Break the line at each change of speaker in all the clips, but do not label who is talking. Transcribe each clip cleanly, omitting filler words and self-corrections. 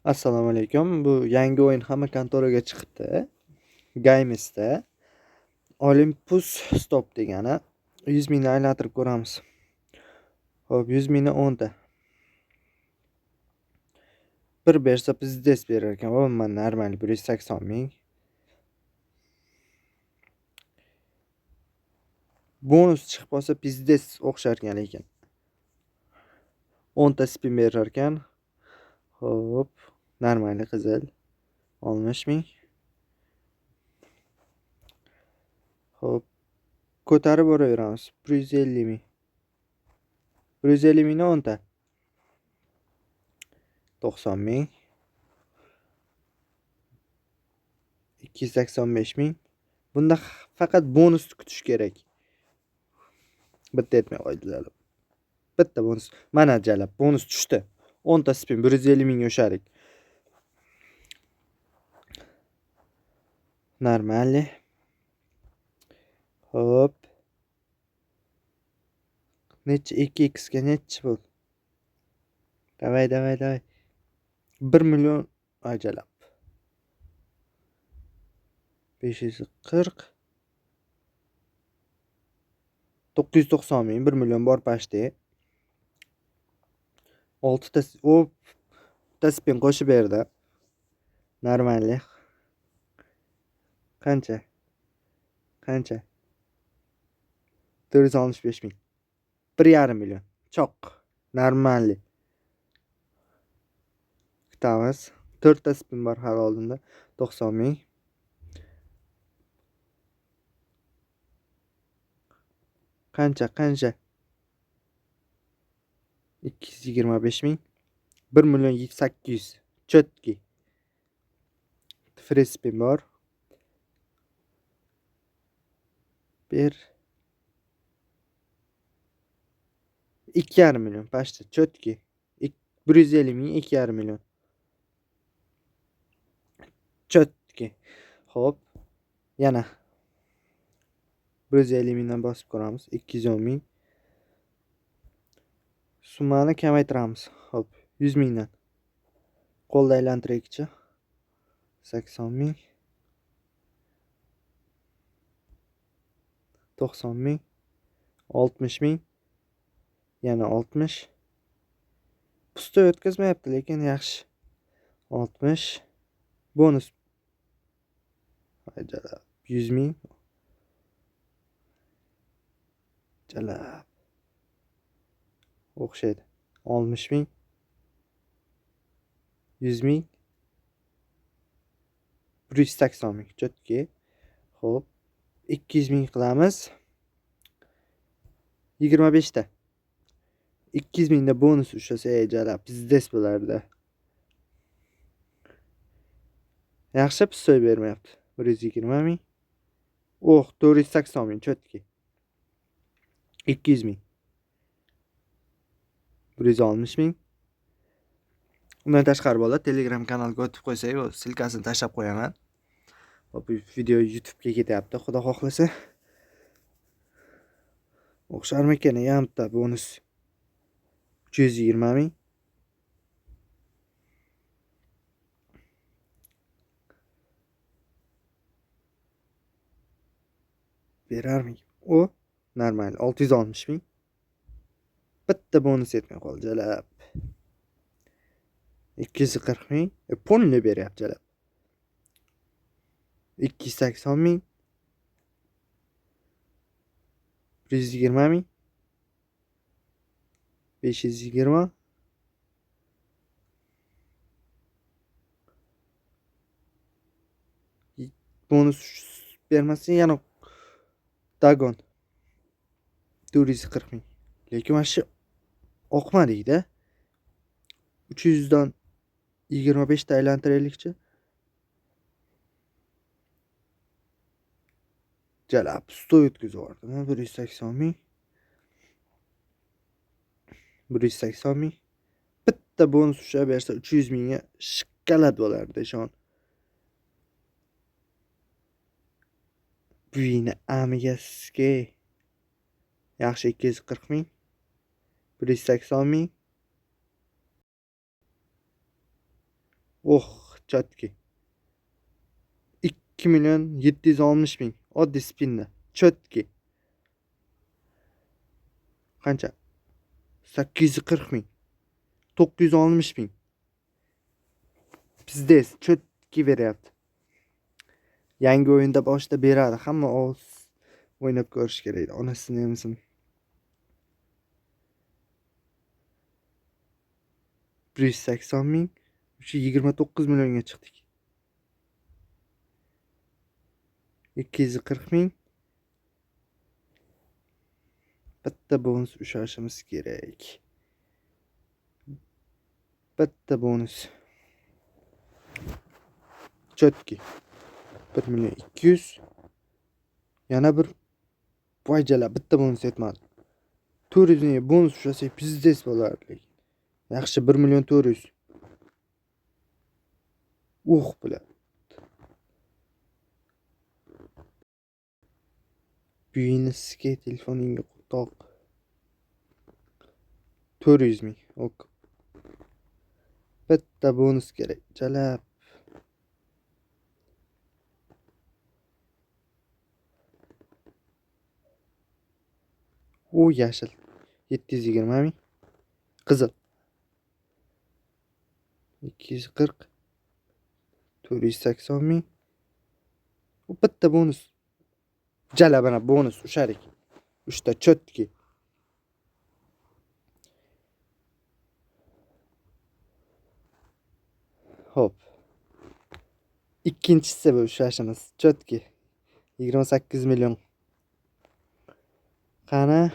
Assalomu alaykum. Bu yangi o'yin hamma kontoraga chiqibdi. Games'da Olympus Stop degani 100 mingni aylantirib ko'ramiz. Xo'p, 100 mingni 10 ta. Bir bersa bizdes berar ekan. Umuman normal 180 ming. Bonus chiqib qolsa bizdes o'xshar ekan lekin. 10 ta spin berar ekan. Xo'p, normali qizil 60 ming. Xo'p, ko'tarib boraveramiz. 150 ming. 150 mingni 10 ta. 90 ming. 285 ming. Bunda faqat bonus kutish kerak. Bitta etmay qo'ydilar. Bitta bonus. Mana jalab bonus tushdi. 10 ta spin 150 ming yo'sharik. Normali. Hop. Necha 2x ga necha bo'ldi? Davay. 1 million ajalab. 540 990 ming 1 million bor pashti. 6 ta spin qo'shib berdi. Normali. Qancha? 465 ming. 1,5 million. Choq. Normali. Kutamiz. 4 ta spin bor hali oldinda. 90 ming. Qancha? 225 ming. 1 million 800. Chotki. Free spin bor. 2,5 million pashti. Chotki. 150 ming 2,5 million. Chotki. Xo'p. Yana 150 mingdan bosib ko'ramiz. 210 ming. Summani kamaytiramiz. Xo'p, 100 mingdan. Qo'lda aylantiraylikchi. 80 ming. 90 ming. 60 ming. Yana 60. Pusto o'tkazmayapti, lekin yaxshi. 60. Bonus. Ajalab. 100 ming. Jalab. O'xshaydi. 60 ming. 100 ming. 180 ming. Chotki. Xo'p. 200 ming qilamiz. 25 ta. 200 mingda bonus ushasa jalab bizdes bo'lardi. Yaxshi pistoy bermayapti. 120 ming. 480 ming chotki. 200 ming. 160 ming. Undan tashqari bo'ladi. Telegram kanalga o'tib qo'ysak, silkasini tashlab qo'yaman. Bu video YouTube'ga ketyapti, xudo xohlasa. O'xsharmikan yarimta bonus. 320 ming. Berarmik. O normal 660 ming. Bitta bonus yetmay qoldi jalab. 240 ming. Polni beryapti jalab. 280 ming. 120 ming. 520. Bonus bermasa yana Dagon 440 ming. Lekin mana shu oqmadikda. 300 dan 25 ta aylantiraylikchi. Jalab stoy o'tkazib yubordim. 180 ming. 180 ming. Bitta bonus ushlab bersa 300 mingga shikkalat bo'lardi shon. Buyini amigaske. Yaxshi 240 ming. 180 ming. Oh, chotki. 2.760.000 oddiy spinda. Chotki. Qancha? 840.000. 960.000. Bizdes chotki beryapti. Yangi o'yinda boshida beradi. Hamma o'ynab ko'rish kerak. Onasini emasmi? 180.000. Shu 29 millionga chiqdik. 240.000. Bitta bonus ushashimiz kerak. Bitta bonus. Chotki. 1.200.000. Yana bir voyjala bitta bonus yetmadi. 400 ming bonus ushlasak bizdes bo'lardi. Yaxshi 1.400.000. Bilan. Buynisiga telefoningga qo'toq. 400.000. Ok. Bitta bonus kerak. Jalab. Yashil. 720.000. Qizil. 240. 480.000. Bitta bonus. Jalabana bonus usharik. 3 ta chotki. Hop. Ikkinchisi bu ushashimiz. Chotki. 28 million. Qani?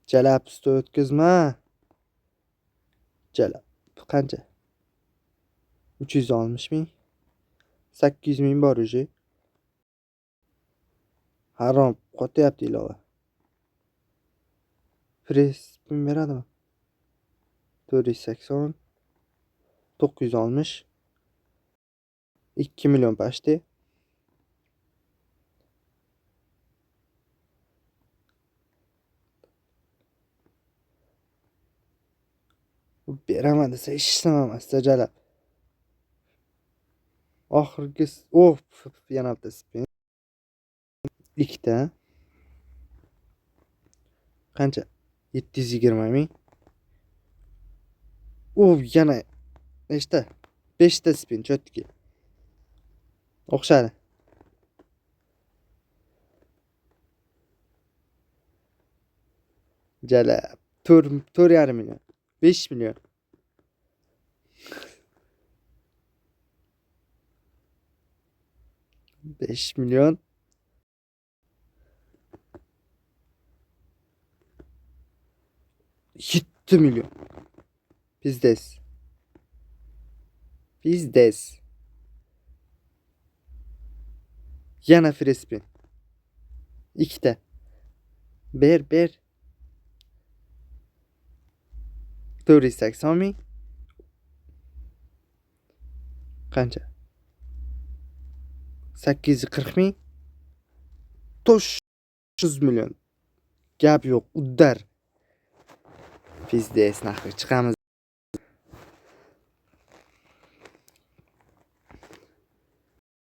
Jalab usti o'tkazma. Jalab. Qancha? 360.000. 800.000 bor uje. Harom qotyapti ilova. Press beradimi? 480. 960. 2 million pashti. Beraman desa ishlamamasa jalab. Oxirgi yana bitta spin. Ikkita. Qancha? 720.000. Yana nechta? 5 ta spin chotki. O'xshadi. Jalab 4.5 million. 5 million. 5 million. 7 million. Bizdes. Yana free spin. Ikkita. Ber. 480.000. Qancha? 840.000. 900 million. Gap yo'q, uddar. Bizdes narxi chiqamiz.